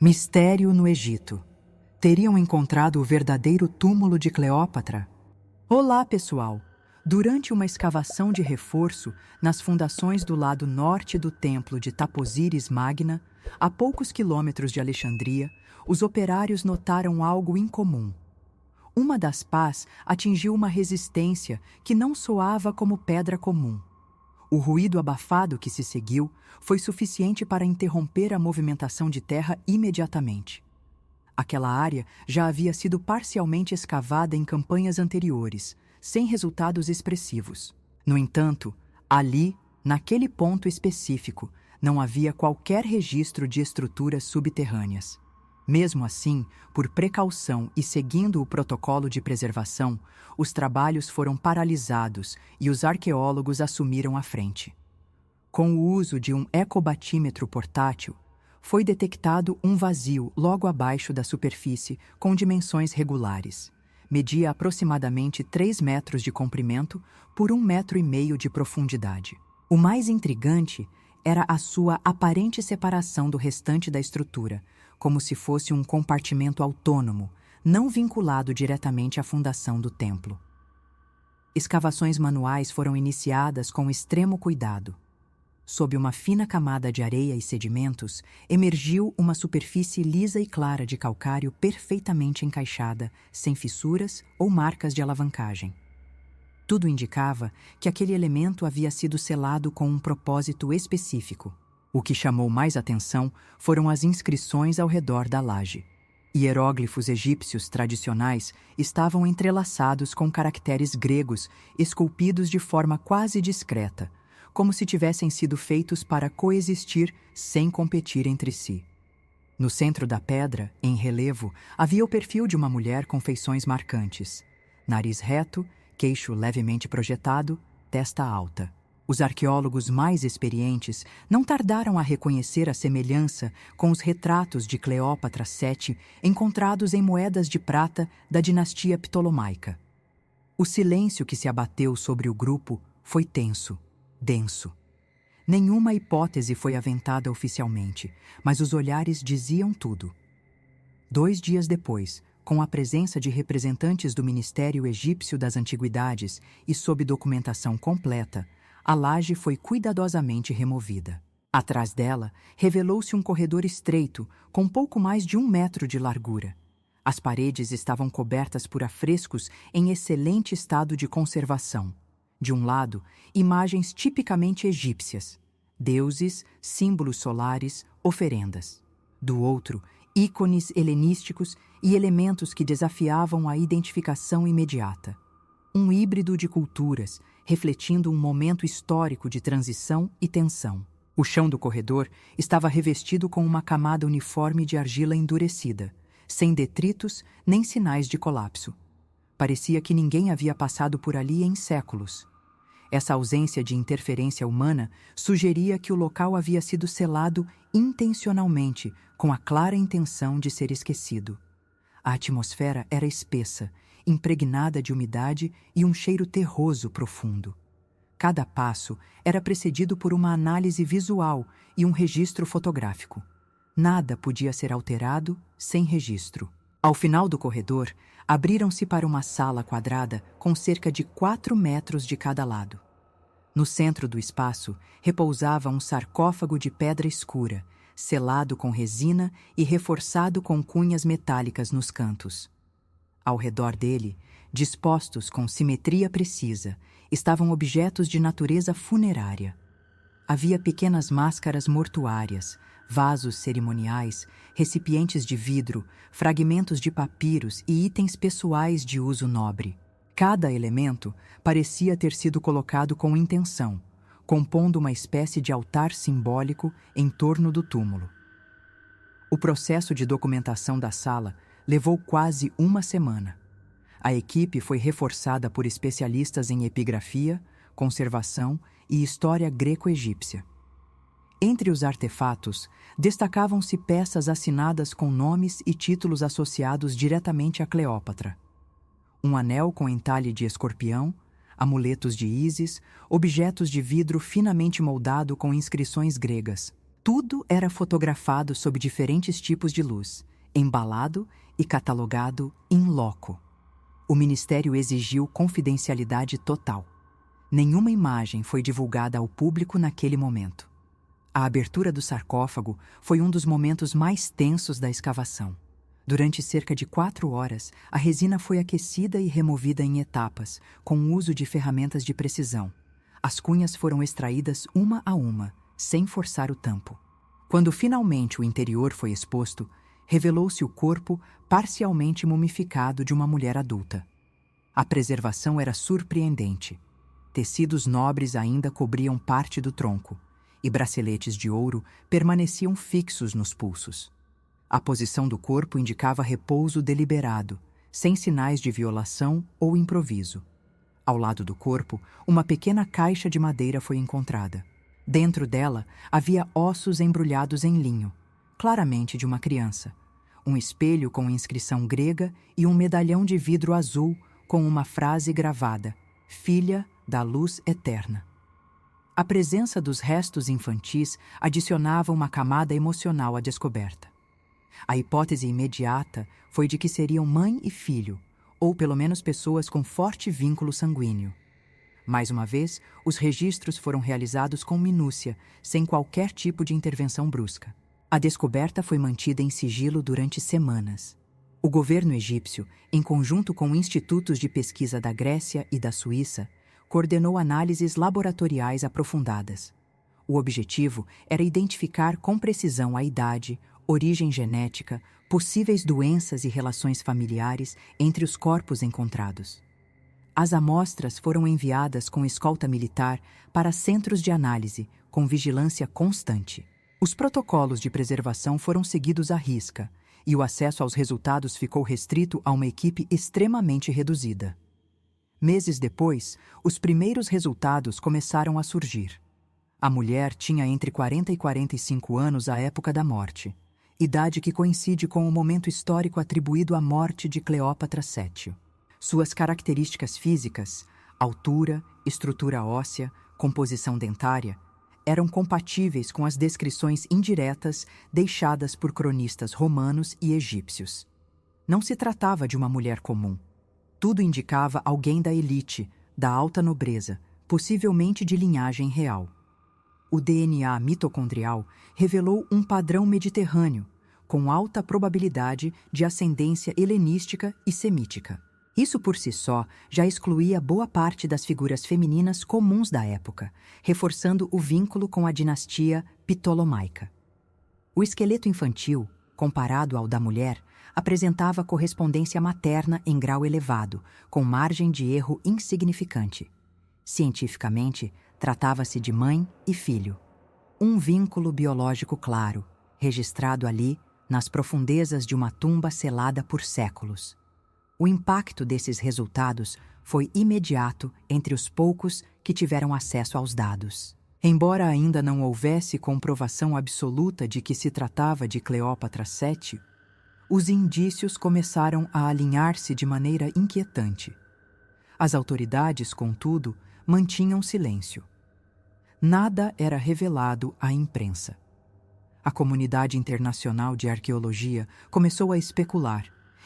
Mistério no Egito. Teriam encontrado o verdadeiro túmulo de Cleópatra? Olá, pessoal! Durante uma escavação de reforço nas fundações do lado norte do templo de Taposiris Magna, a poucos quilômetros de Alexandria, os operários notaram algo incomum. Uma das pás atingiu uma resistência que não soava como pedra comum. O ruído abafado que se seguiu foi suficiente para interromper a movimentação de terra imediatamente. Aquela área já havia sido parcialmente escavada em campanhas anteriores, sem resultados expressivos. No entanto, ali, naquele ponto específico, não havia qualquer registro de estruturas subterrâneas. Mesmo assim, por precaução e seguindo o protocolo de preservação, os trabalhos foram paralisados e os arqueólogos assumiram a frente. Com o uso de um ecobatímetro portátil, foi detectado um vazio logo abaixo da superfície com dimensões regulares. Media aproximadamente 3 metros de comprimento por 1,5 metro de profundidade. O mais intrigante era a sua aparente separação do restante da estrutura, como se fosse um compartimento autônomo, não vinculado diretamente à fundação do templo. Escavações manuais foram iniciadas com extremo cuidado. Sob uma fina camada de areia e sedimentos, emergiu uma superfície lisa e clara de calcário perfeitamente encaixada, sem fissuras ou marcas de alavancagem. Tudo indicava que aquele elemento havia sido selado com um propósito específico. O que chamou mais atenção foram as inscrições ao redor da laje. Hieróglifos egípcios tradicionais estavam entrelaçados com caracteres gregos esculpidos de forma quase discreta, como se tivessem sido feitos para coexistir sem competir entre si. No centro da pedra, em relevo, havia o perfil de uma mulher com feições marcantes. Nariz reto, queixo levemente projetado, testa alta. Os arqueólogos mais experientes não tardaram a reconhecer a semelhança com os retratos de Cleópatra VII encontrados em moedas de prata da dinastia Ptolomaica. O silêncio que se abateu sobre o grupo foi tenso, denso. Nenhuma hipótese foi aventada oficialmente, mas os olhares diziam tudo. 2 dias depois, com a presença de representantes do Ministério Egípcio das Antiguidades e sob documentação completa, a laje foi cuidadosamente removida. Atrás dela, revelou-se um corredor estreito, com pouco mais de 1 metro de largura. As paredes estavam cobertas por afrescos em excelente estado de conservação. De um lado, imagens tipicamente egípcias, deuses, símbolos solares, oferendas. Do outro, ícones helenísticos e elementos que desafiavam a identificação imediata. Um híbrido de culturas, refletindo um momento histórico de transição e tensão. O chão do corredor estava revestido com uma camada uniforme de argila endurecida, sem detritos nem sinais de colapso. Parecia que ninguém havia passado por ali em séculos. Essa ausência de interferência humana sugeria que o local havia sido selado intencionalmente, com a clara intenção de ser esquecido. A atmosfera era espessa, impregnada de umidade e um cheiro terroso profundo. Cada passo era precedido por uma análise visual e um registro fotográfico. Nada podia ser alterado sem registro. Ao final do corredor, abriram-se para uma sala quadrada com cerca de 4 metros de cada lado. No centro do espaço, repousava um sarcófago de pedra escura, selado com resina e reforçado com cunhas metálicas nos cantos. Ao redor dele, dispostos com simetria precisa, estavam objetos de natureza funerária. Havia pequenas máscaras mortuárias, vasos cerimoniais, recipientes de vidro, fragmentos de papiros e itens pessoais de uso nobre. Cada elemento parecia ter sido colocado com intenção, compondo uma espécie de altar simbólico em torno do túmulo. O processo de documentação da sala levou quase 1 semana. A equipe foi reforçada por especialistas em epigrafia, conservação e história greco-egípcia. Entre os artefatos, destacavam-se peças assinadas com nomes e títulos associados diretamente a Cleópatra. Um anel com entalhe de escorpião, amuletos de Ísis, objetos de vidro finamente moldado com inscrições gregas. Tudo era fotografado sob diferentes tipos de luz, embalado e catalogado in loco. O ministério exigiu confidencialidade total. Nenhuma imagem foi divulgada ao público naquele momento. A abertura do sarcófago foi um dos momentos mais tensos da escavação. Durante cerca de 4 horas, a resina foi aquecida e removida em etapas, com o uso de ferramentas de precisão. As cunhas foram extraídas uma a uma, sem forçar o tampo. Quando finalmente o interior foi exposto, revelou-se o corpo parcialmente mumificado de uma mulher adulta. A preservação era surpreendente. Tecidos nobres ainda cobriam parte do tronco, e braceletes de ouro permaneciam fixos nos pulsos. A posição do corpo indicava repouso deliberado, sem sinais de violação ou improviso. Ao lado do corpo, uma pequena caixa de madeira foi encontrada. Dentro dela havia ossos embrulhados em linho, claramente de uma criança, um espelho com inscrição grega e um medalhão de vidro azul com uma frase gravada: Filha da Luz Eterna. A presença dos restos infantis adicionava uma camada emocional à descoberta. A hipótese imediata foi de que seriam mãe e filho, ou pelo menos pessoas com forte vínculo sanguíneo. Mais uma vez, os registros foram realizados com minúcia, sem qualquer tipo de intervenção brusca. A descoberta foi mantida em sigilo durante semanas. O governo egípcio, em conjunto com institutos de pesquisa da Grécia e da Suíça, coordenou análises laboratoriais aprofundadas. O objetivo era identificar com precisão a idade, origem genética, possíveis doenças e relações familiares entre os corpos encontrados. As amostras foram enviadas com escolta militar para centros de análise, com vigilância constante. Os protocolos de preservação foram seguidos à risca, e o acesso aos resultados ficou restrito a uma equipe extremamente reduzida. Meses depois, os primeiros resultados começaram a surgir. A mulher tinha entre 40 e 45 anos à época da morte, idade que coincide com o momento histórico atribuído à morte de Cleópatra Sétio. Suas características físicas, altura, estrutura óssea, composição dentária, eram compatíveis com as descrições indiretas deixadas por cronistas romanos e egípcios. Não se tratava de uma mulher comum. Tudo indicava alguém da elite, da alta nobreza, possivelmente de linhagem real. O DNA mitocondrial revelou um padrão mediterrâneo, com alta probabilidade de ascendência helenística e semítica. Isso por si só já excluía boa parte das figuras femininas comuns da época, reforçando o vínculo com a dinastia ptolomaica. O esqueleto infantil, comparado ao da mulher, apresentava correspondência materna em grau elevado, com margem de erro insignificante. Cientificamente, tratava-se de mãe e filho. Um vínculo biológico claro, registrado ali nas profundezas de uma tumba selada por séculos. O impacto desses resultados foi imediato entre os poucos que tiveram acesso aos dados. Embora ainda não houvesse comprovação absoluta de que se tratava de Cleópatra Sétio, os indícios começaram a alinhar-se de maneira inquietante. As autoridades, contudo, mantinham silêncio. Nada era revelado à imprensa. A comunidade internacional de arqueologia começou a especular,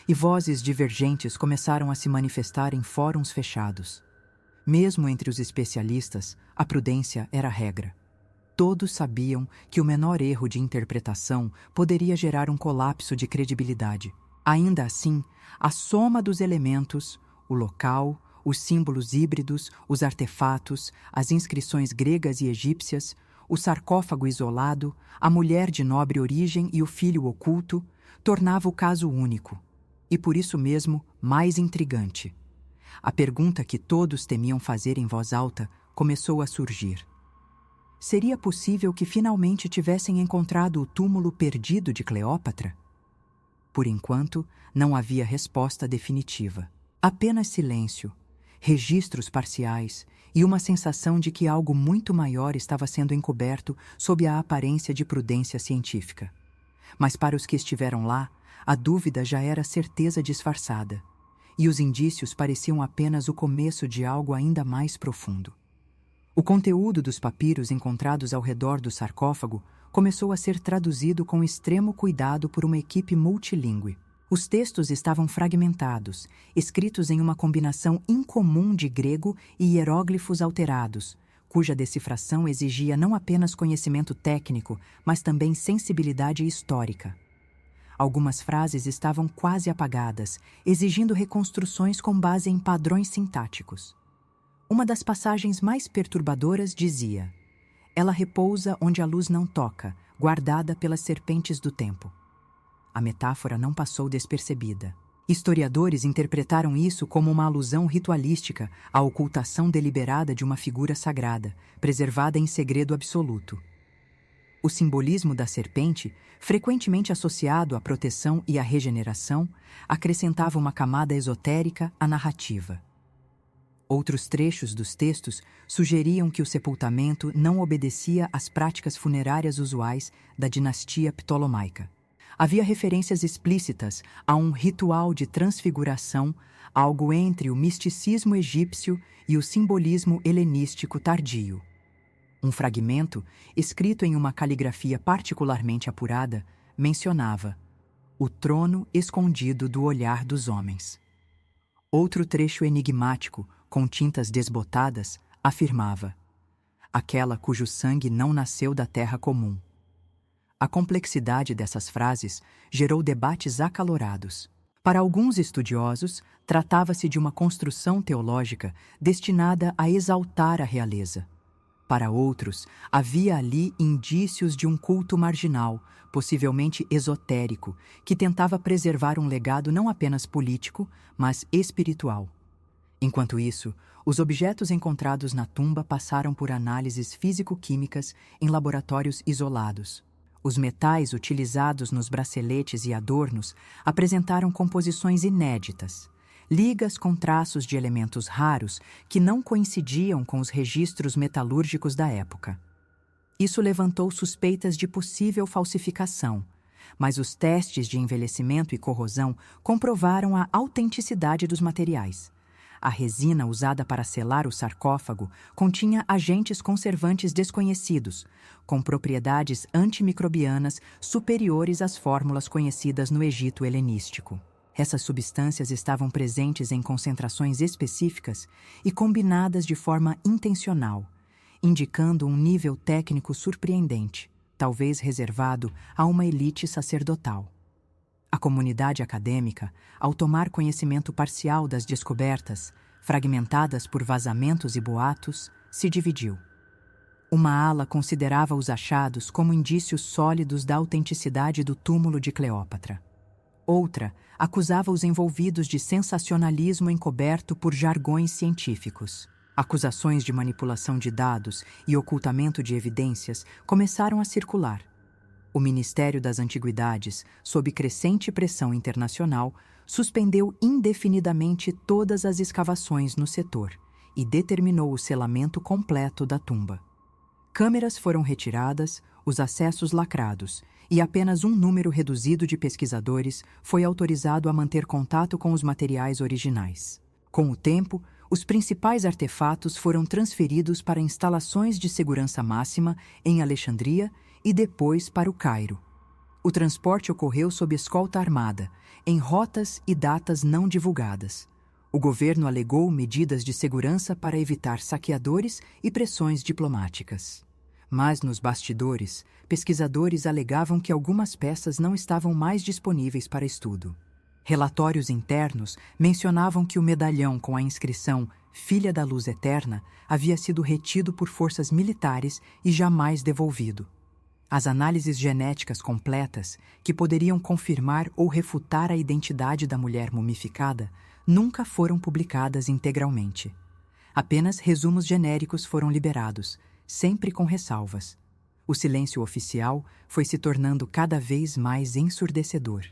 e vozes divergentes começaram a se manifestar em fóruns fechados. Mesmo entre os especialistas, a prudência era a regra. Todos sabiam que o menor erro de interpretação poderia gerar um colapso de credibilidade. Ainda assim, a soma dos elementos, o local, os símbolos híbridos, os artefatos, as inscrições gregas e egípcias, o sarcófago isolado, a mulher de nobre origem e o filho oculto, tornava o caso único, e por isso mesmo mais intrigante. A pergunta que todos temiam fazer em voz alta começou a surgir. Seria possível que finalmente tivessem encontrado o túmulo perdido de Cleópatra? Por enquanto, não havia resposta definitiva. Apenas silêncio, registros parciais e uma sensação de que algo muito maior estava sendo encoberto sob a aparência de prudência científica. Mas para os que estiveram lá, a dúvida já era certeza disfarçada, e os indícios pareciam apenas o começo de algo ainda mais profundo. O conteúdo dos papiros encontrados ao redor do sarcófago começou a ser traduzido com extremo cuidado por uma equipe multilingüe. Os textos estavam fragmentados, escritos em uma combinação incomum de grego e hieróglifos alterados, cuja decifração exigia não apenas conhecimento técnico, mas também sensibilidade histórica. Algumas frases estavam quase apagadas, exigindo reconstruções com base em padrões sintáticos. Uma das passagens mais perturbadoras dizia: "Ela repousa onde a luz não toca, guardada pelas serpentes do tempo." A metáfora não passou despercebida. Historiadores interpretaram isso como uma alusão ritualística à ocultação deliberada de uma figura sagrada, preservada em segredo absoluto. O simbolismo da serpente, frequentemente associado à proteção e à regeneração, acrescentava uma camada esotérica à narrativa. Outros trechos dos textos sugeriam que o sepultamento não obedecia às práticas funerárias usuais da dinastia ptolomaica. Havia referências explícitas a um ritual de transfiguração, algo entre o misticismo egípcio e o simbolismo helenístico tardio. Um fragmento, escrito em uma caligrafia particularmente apurada, mencionava o trono escondido do olhar dos homens. Outro trecho enigmático, com tintas desbotadas, afirmava: aquela cujo sangue não nasceu da terra comum. A complexidade dessas frases gerou debates acalorados. Para alguns estudiosos, tratava-se de uma construção teológica destinada a exaltar a realeza. Para outros, havia ali indícios de um culto marginal, possivelmente esotérico, que tentava preservar um legado não apenas político, mas espiritual. Enquanto isso, os objetos encontrados na tumba passaram por análises físico-químicas em laboratórios isolados. Os metais utilizados nos braceletes e adornos apresentaram composições inéditas, ligas com traços de elementos raros que não coincidiam com os registros metalúrgicos da época. Isso levantou suspeitas de possível falsificação, mas os testes de envelhecimento e corrosão comprovaram a autenticidade dos materiais. A resina usada para selar o sarcófago continha agentes conservantes desconhecidos, com propriedades antimicrobianas superiores às fórmulas conhecidas no Egito helenístico. Essas substâncias estavam presentes em concentrações específicas e combinadas de forma intencional, indicando um nível técnico surpreendente, talvez reservado a uma elite sacerdotal. A comunidade acadêmica, ao tomar conhecimento parcial das descobertas, fragmentadas por vazamentos e boatos, se dividiu. Uma ala considerava os achados como indícios sólidos da autenticidade do túmulo de Cleópatra. Outra acusava os envolvidos de sensacionalismo encoberto por jargões científicos. Acusações de manipulação de dados e ocultamento de evidências começaram a circular. O Ministério das Antiguidades, sob crescente pressão internacional, suspendeu indefinidamente todas as escavações no setor e determinou o selamento completo da tumba. Câmeras foram retiradas, os acessos lacrados, e apenas um número reduzido de pesquisadores foi autorizado a manter contato com os materiais originais. Com o tempo, os principais artefatos foram transferidos para instalações de segurança máxima em Alexandria e depois para o Cairo. O transporte ocorreu sob escolta armada, em rotas e datas não divulgadas. O governo alegou medidas de segurança para evitar saqueadores e pressões diplomáticas. Mas nos bastidores, pesquisadores alegavam que algumas peças não estavam mais disponíveis para estudo. Relatórios internos mencionavam que o medalhão com a inscrição Filha da Luz Eterna havia sido retido por forças militares e jamais devolvido. As análises genéticas completas, que poderiam confirmar ou refutar a identidade da mulher mumificada, nunca foram publicadas integralmente. Apenas resumos genéricos foram liberados, sempre com ressalvas. O silêncio oficial foi se tornando cada vez mais ensurdecedor.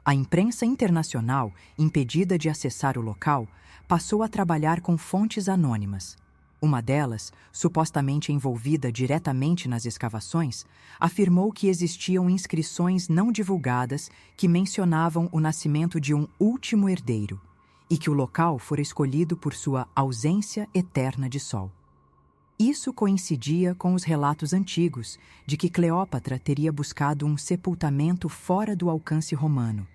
A imprensa internacional, impedida de acessar o local, passou a trabalhar com fontes anônimas. Uma delas, supostamente envolvida diretamente nas escavações, afirmou que existiam inscrições não divulgadas que mencionavam o nascimento de um último herdeiro e que o local fora escolhido por sua ausência eterna de sol. Isso coincidia com os relatos antigos de que Cleópatra teria buscado um sepultamento fora do alcance romano,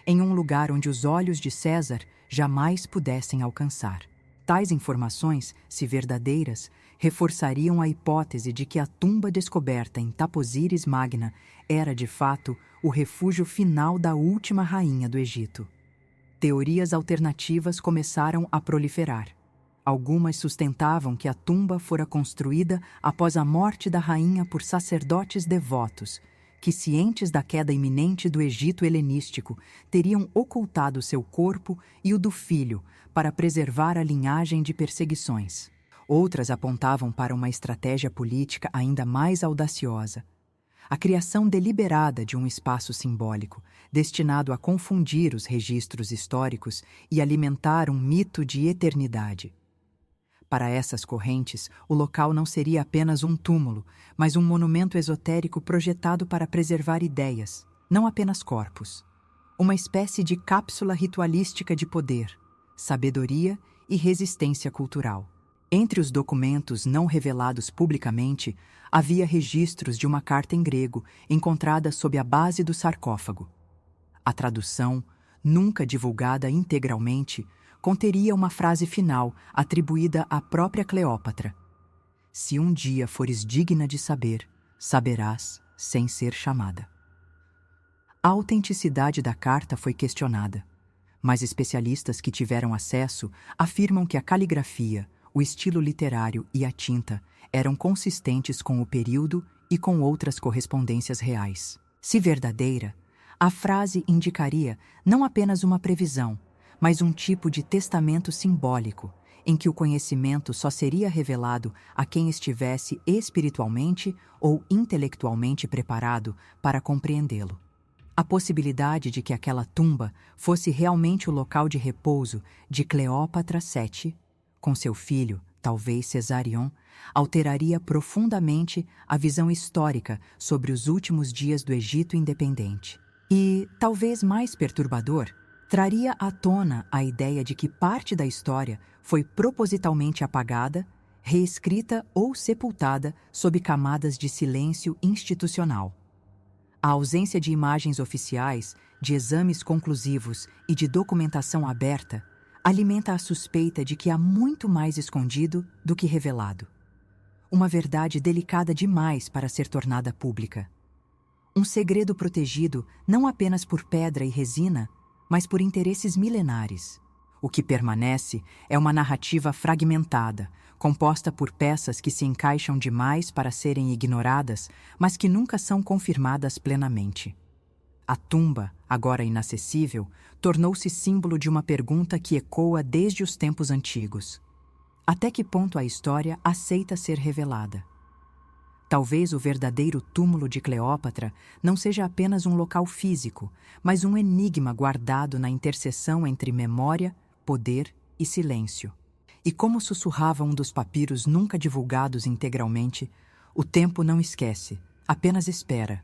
em um lugar onde os olhos de César jamais pudessem alcançar. Tais informações, se verdadeiras, reforçariam a hipótese de que a tumba descoberta em Taposiris Magna era, de fato, o refúgio final da última rainha do Egito. Teorias alternativas começaram a proliferar. Algumas sustentavam que a tumba fora construída após a morte da rainha por sacerdotes devotos, que, cientes da queda iminente do Egito helenístico, teriam ocultado seu corpo e o do filho para preservar a linhagem de perseguições. Outras apontavam para uma estratégia política ainda mais audaciosa: a criação deliberada de um espaço simbólico, destinado a confundir os registros históricos e alimentar um mito de eternidade. Para essas correntes, o local não seria apenas um túmulo, mas um monumento esotérico projetado para preservar ideias, não apenas corpos. Uma espécie de cápsula ritualística de poder, sabedoria e resistência cultural. Entre os documentos não revelados publicamente, havia registros de uma carta em grego encontrada sob a base do sarcófago. A tradução, nunca divulgada integralmente, conteria uma frase final atribuída à própria Cleópatra: "Se um dia fores digna de saber, saberás sem ser chamada." A autenticidade da carta foi questionada, mas especialistas que tiveram acesso afirmam que a caligrafia, o estilo literário e a tinta eram consistentes com o período e com outras correspondências reais. Se verdadeira, a frase indicaria não apenas uma previsão, mas um tipo de testamento simbólico, em que o conhecimento só seria revelado a quem estivesse espiritualmente ou intelectualmente preparado para compreendê-lo. A possibilidade de que aquela tumba fosse realmente o local de repouso de Cleópatra VII, com seu filho, talvez Cesarion, alteraria profundamente a visão histórica sobre os últimos dias do Egito independente. E, talvez mais perturbador, traria à tona a ideia de que parte da história foi propositalmente apagada, reescrita ou sepultada sob camadas de silêncio institucional. A ausência de imagens oficiais, de exames conclusivos e de documentação aberta alimenta a suspeita de que há muito mais escondido do que revelado. Uma verdade delicada demais para ser tornada pública. Um segredo protegido não apenas por pedra e resina, mas por interesses milenares. O que permanece é uma narrativa fragmentada, composta por peças que se encaixam demais para serem ignoradas, mas que nunca são confirmadas plenamente. A tumba, agora inacessível, tornou-se símbolo de uma pergunta que ecoa desde os tempos antigos. Até que ponto a história aceita ser revelada? Talvez o verdadeiro túmulo de Cleópatra não seja apenas um local físico, mas um enigma guardado na interseção entre memória, poder e silêncio. E como sussurrava um dos papiros nunca divulgados integralmente, o tempo não esquece, apenas espera,